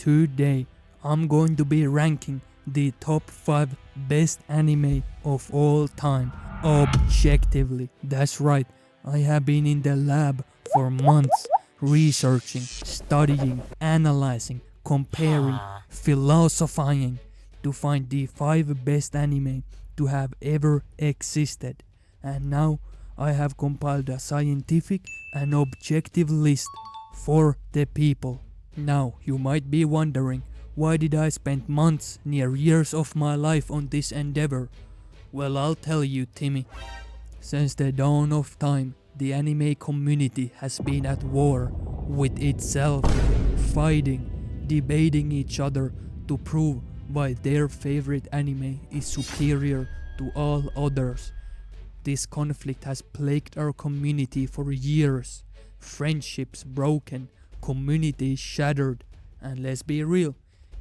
today I'm going to be ranking the top 5 best anime of all time, objectively. That's right, I have been in the lab for months, researching, studying, analyzing, comparing, philosophizing to find the 5 best anime to have ever existed. And now I have compiled a scientific and objective list for the people. Now you might be wondering, why did I spend months, near years of my life on this endeavor? Well, I'll tell you, Timmy. Since the dawn of time, the anime community has been at war with itself, fighting, debating each other to prove why their favorite anime is superior to all others. This conflict has plagued our community for years. Friendships broken, communities shattered, and let's be real,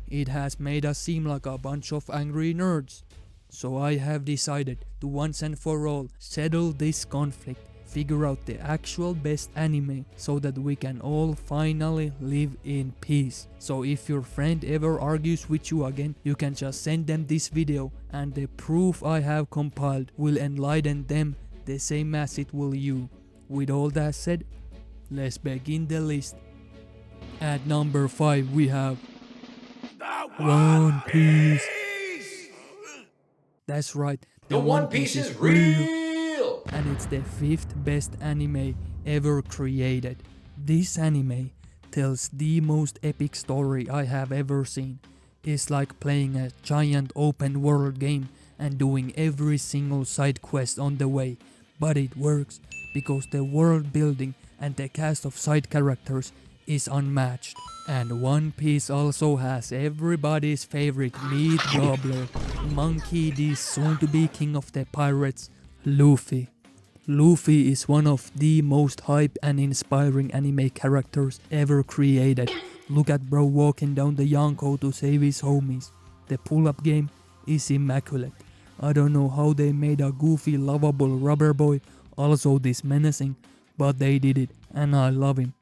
it has made us seem like a bunch of angry nerds. So I have decided to once and for all settle this conflict, figure out the actual best anime so that we can all finally live in peace. So if your friend ever argues with you again, you can just send them this video and the proof I have compiled will enlighten them the same as it will you. With all that said, let's begin the list. At number 5 we have One Piece. That's right, The One Piece is real! And it's the 5th best anime ever created. This anime tells the most epic story I have ever seen. It's like playing a giant open world game and doing every single side quest on the way. But it works because the world building and the cast of side characters is unmatched. And One Piece also has everybody's favorite meat gobbler, Monkey D, soon to be king of the pirates, Luffy. Luffy is one of the most hype and inspiring anime characters ever created. Look at bro walking down the Yonko to save his homies. The pull-up game is immaculate. I don't know how they made a goofy lovable rubber boy also this menacing, but they did it and I love him.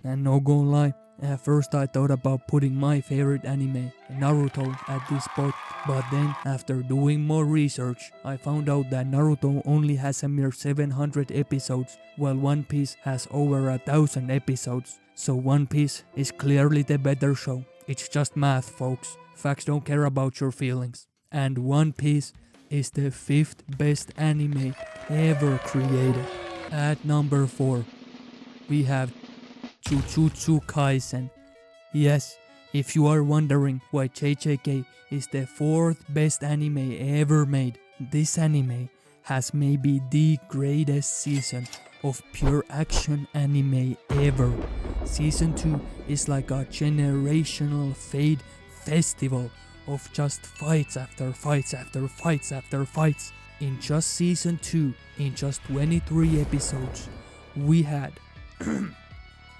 And no gonna lie, at first I thought about putting my favorite anime, Naruto, at this spot, but then after doing more research, I found out that Naruto only has a mere 700 episodes, while One Piece has over 1,000 episodes. So One Piece is clearly the better show. It's just math, folks. Facts don't care about your feelings. And One Piece is the 5th best anime ever created. At number 4, we have Jujutsu Kaisen. Yes, if you are wondering why JJK is the 4th best anime ever made, this anime has maybe the greatest season of pure action anime ever. Season 2 is like a generational fade festival of just fights after fights after fights after fights. In just season 2, in just 23 episodes, we had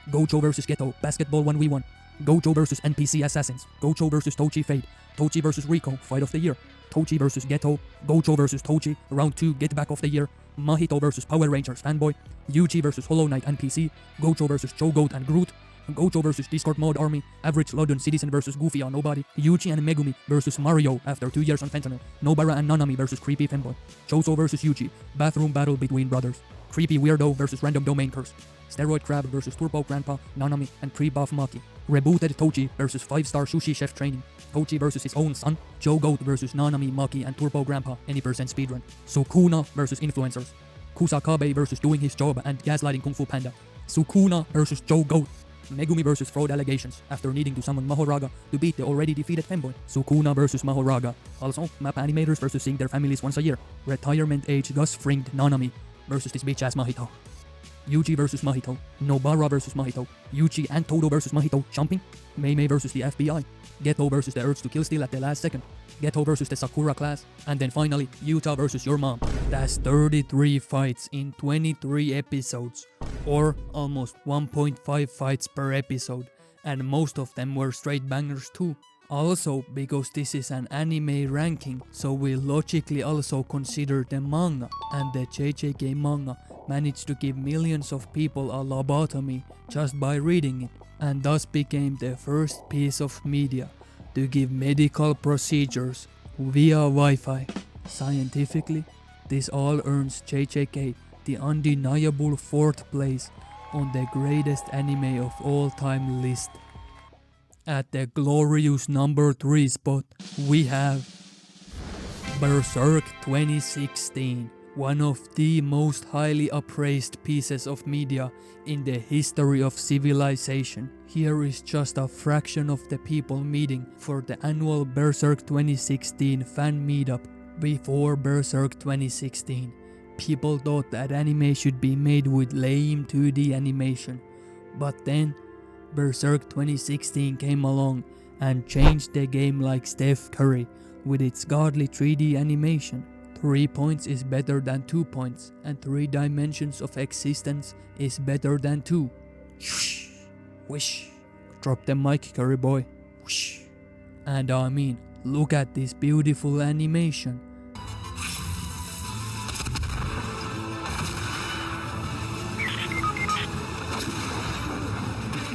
Gojo vs Geto, Basketball 1v1, Gojo vs NPC Assassins, Gojo vs Tochi Fate, Tochi vs Rico, Fight of the Year, Tochi vs Geto, Gojo vs Tochi, Round 2 Get Back of the Year, Mahito vs Power Rangers Fanboy, Yuji vs Hollow Knight NPC, Gojo vs Cho'Goat and Groot, Gojo vs Discord Mod Army, Average London Citizen vs Goofy on Nobody, Yuji and Megumi vs Mario after 2 years on fentanyl, Nobara and Nanami vs Creepy Femboy, Choso vs Yuji, Bathroom Battle between brothers, Creepy Weirdo vs Random Domain Curse, Steroid Crab vs Turbo Grandpa, Nanami and Pre-Buff Maki, Rebooted Tochi vs 5-star Sushi Chef Training, Tochi vs his own son, Joe Goat vs Nanami, Maki and Turbo Grandpa, any percent speedrun, Sukuna vs Influencers, Kusakabe vs Doing His Job and Gaslighting Kung Fu Panda, Sukuna vs Joe Goat, Megumi vs Fraud Allegations after needing to summon Mahoraga to beat the already defeated Femboy, Sukuna vs Mahoraga, also map animators versus seeing their families once a year, Retirement Age Gus Fringed Nanami versus this bitch ass Mahito, Yuji vs Mahito, Nobara vs Mahito, Yuji and Todo vs Mahito jumping, Mei vs the FBI, Geto vs the urge to kill steal at the last second, Geto vs the Sakura class, and then finally Yuta vs your mom. That's 33 fights in 23 episodes, or almost 1.5 fights per episode, and most of them were straight bangers too. Also, because this is an anime ranking, so we logically also consider the manga, and the JJK manga managed to give millions of people a lobotomy just by reading it. and thus became the first piece of media to give medical procedures via Wi-Fi. Scientifically, this all earns JJK the undeniable 4th place on the greatest anime of all time list. At the glorious number 3 spot, we have Berserk 2016, one of the most highly appraised pieces of media in the history of civilization. Here is just a fraction of the people meeting for the annual Berserk 2016 fan meetup. Before Berserk 2016, people thought that anime should be made with lame 2D animation, but then Berserk 2016 came along and changed the game like Steph Curry with its godly 3D animation. 3 points is better than 2 points, and 3 dimensions of existence is better than 2. Whoosh, wish. Drop the mic, Curry boy. Whoosh. And I mean, look at this beautiful animation.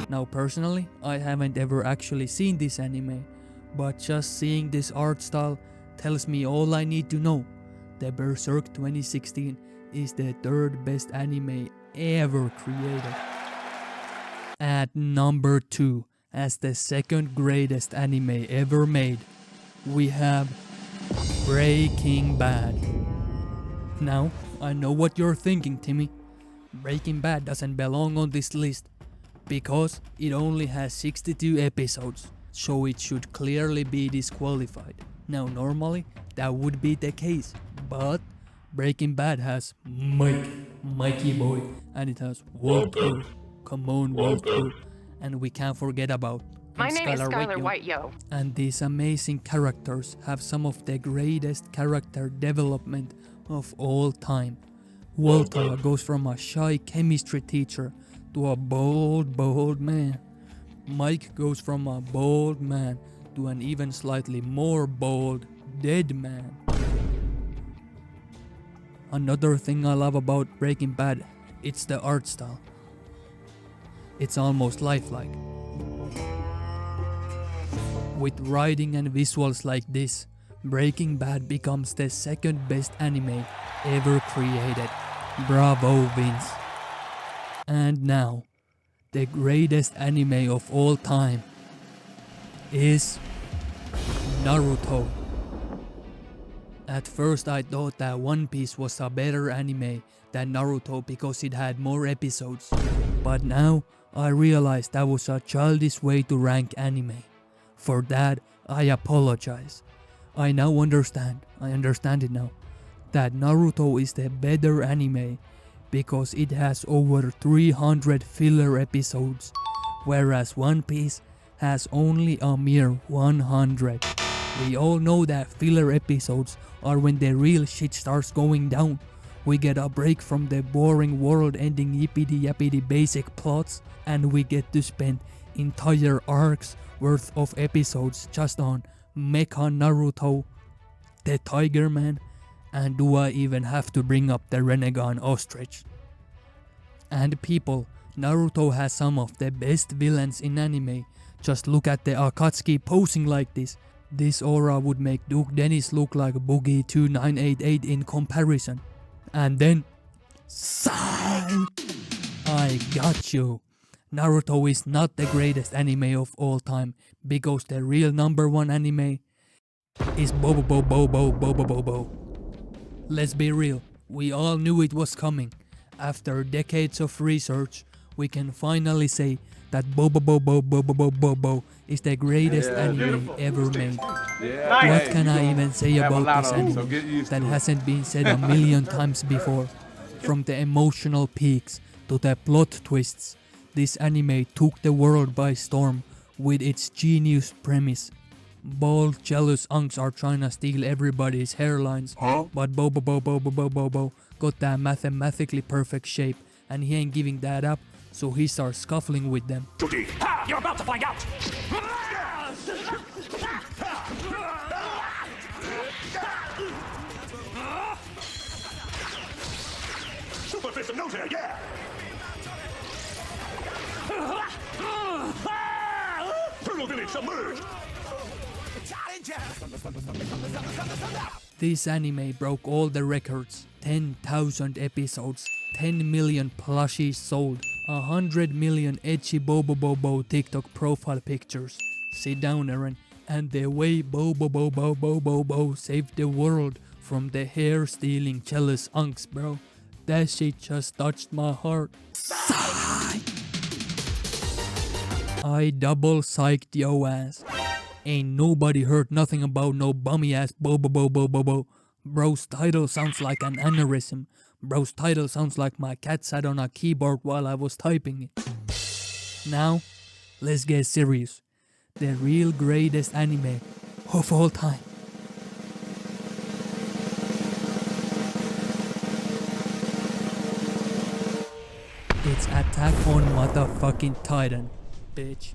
Now personally, I haven't ever actually seen this anime, but just seeing this art style tells me all I need to know. The Berserk 2016 is the 3rd best anime ever created. At number 2, as the 2nd greatest anime ever made, we have Breaking Bad. Now, I know what you're thinking, Timmy. Breaking Bad doesn't belong on this list because it only has 62 episodes, so it should clearly be disqualified. Now normally that would be the case, but Breaking Bad has Mikey boy, and it has Walter, come on Walter, and we can't forget about My name is Skylar White, White, yo. And these amazing characters have some of the greatest character development of all time. Walter goes from a shy chemistry teacher to a bold man. Mike goes from a bold man to an even slightly more bold dead man. Another thing I love about Breaking Bad, it's the art style. It's almost lifelike. With writing and visuals like this, Breaking Bad becomes the 2nd best anime ever created. Bravo, Vince. And now, the greatest anime of all time is Naruto. At first I thought that One Piece was a better anime than Naruto because it had more episodes, but now I realize that was a childish way to rank anime. For that, I apologize. I understand it now, that Naruto is the better anime because it has over 300 filler episodes, whereas One Piece has only a mere 100. We all know that filler episodes are when the real shit starts going down. We get a break from the boring world-ending yippity-yappity basic plots, and we get to spend entire arcs worth of episodes just on Mecha Naruto, the Tiger Man, and do I even have to bring up the Renegon Ostrich? And people, Naruto has some of the best villains in anime. Just look at the Akatsuki posing like this. This aura would make Duke Dennis look like Boogie 2988 in comparison. And then, psych! I got you. Naruto is not the greatest anime of all time because the real number 1 anime is Bobo. Let's be real, we all knew it was coming. After decades of research, we can finally say that Bobo is the greatest anime ever made. What can I even say about this anime that hasn't been said a million times before? From the emotional peaks to the plot twists, this anime took the world by storm with its genius premise. Bald, jealous unks are trying to steal everybody's hairlines, but Bobo got that mathematically perfect shape, and he ain't giving that up, so he starts scuffling with them. Ha! You're about to find out! Super fist of nose hair, yeah! This anime broke all the records. 10,000 episodes, 10 million plushies sold, 100 million ecchi Bobo TikTok profile pictures. Sit down, Eren. And the way Bobo saved the world from the hair-stealing jealous unks, bro. That shit just touched my heart. Sigh. I double psyched yo ass. Ain't nobody heard nothing about no bummy ass Bobo. Bro's title sounds like an aneurysm. Bro's title sounds like my cat sat on a keyboard while I was typing it. Now, let's get serious. The real greatest anime of all time. It's Attack on Motherfucking Titan, bitch.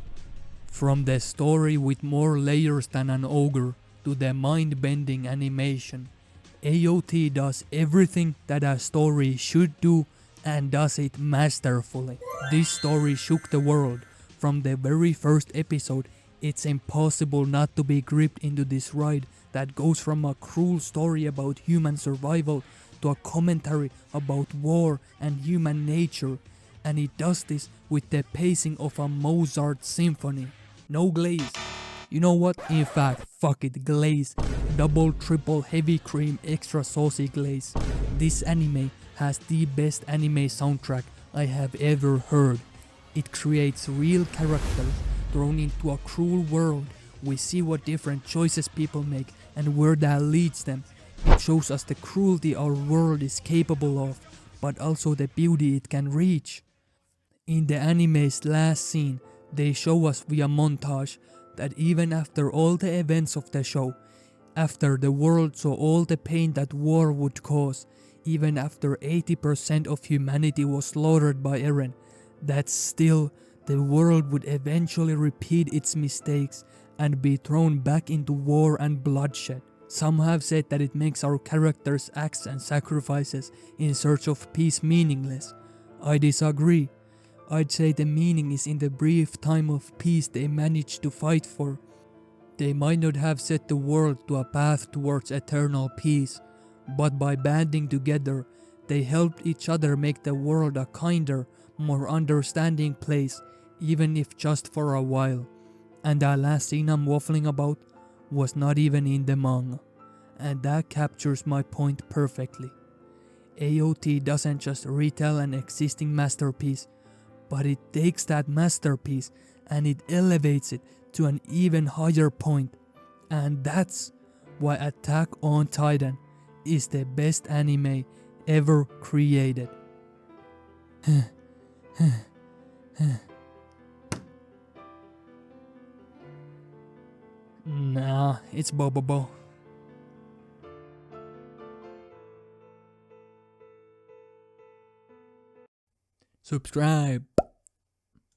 From the story with more layers than an ogre to the mind-bending animation, AOT does everything that a story should do and does it masterfully. This story shook the world. From the very first episode, it's impossible not to be gripped into this ride that goes from a cruel story about human survival to a commentary about war and human nature, and it does this with the pacing of a Mozart symphony. No glaze. You know what? In fact, fuck it, glaze. Double, triple, heavy cream, extra saucy glaze. This anime has the best anime soundtrack I have ever heard. It creates real characters thrown into a cruel world. We see what different choices people make and where that leads them. It shows us the cruelty our world is capable of, but also the beauty it can reach. In the anime's last scene, they show us via montage that even after all the events of the show, after the world saw all the pain that war would cause, even after 80% of humanity was slaughtered by Eren, that still the world would eventually repeat its mistakes and be thrown back into war and bloodshed. Some have said that it makes our characters' acts and sacrifices in search of peace meaningless. I disagree. I'd say the meaning is in the brief time of peace they managed to fight for. They might not have set the world to a path towards eternal peace, but by banding together, they helped each other make the world a kinder, more understanding place, even if just for a while. And that last scene I'm waffling about was not even in the manga, and that captures my point perfectly. AOT doesn't just retell an existing masterpiece, but it takes that masterpiece and it elevates it to an even higher point. And that's why Attack on Titan is the best anime ever created. Nah, it's Bobo. Subscribe.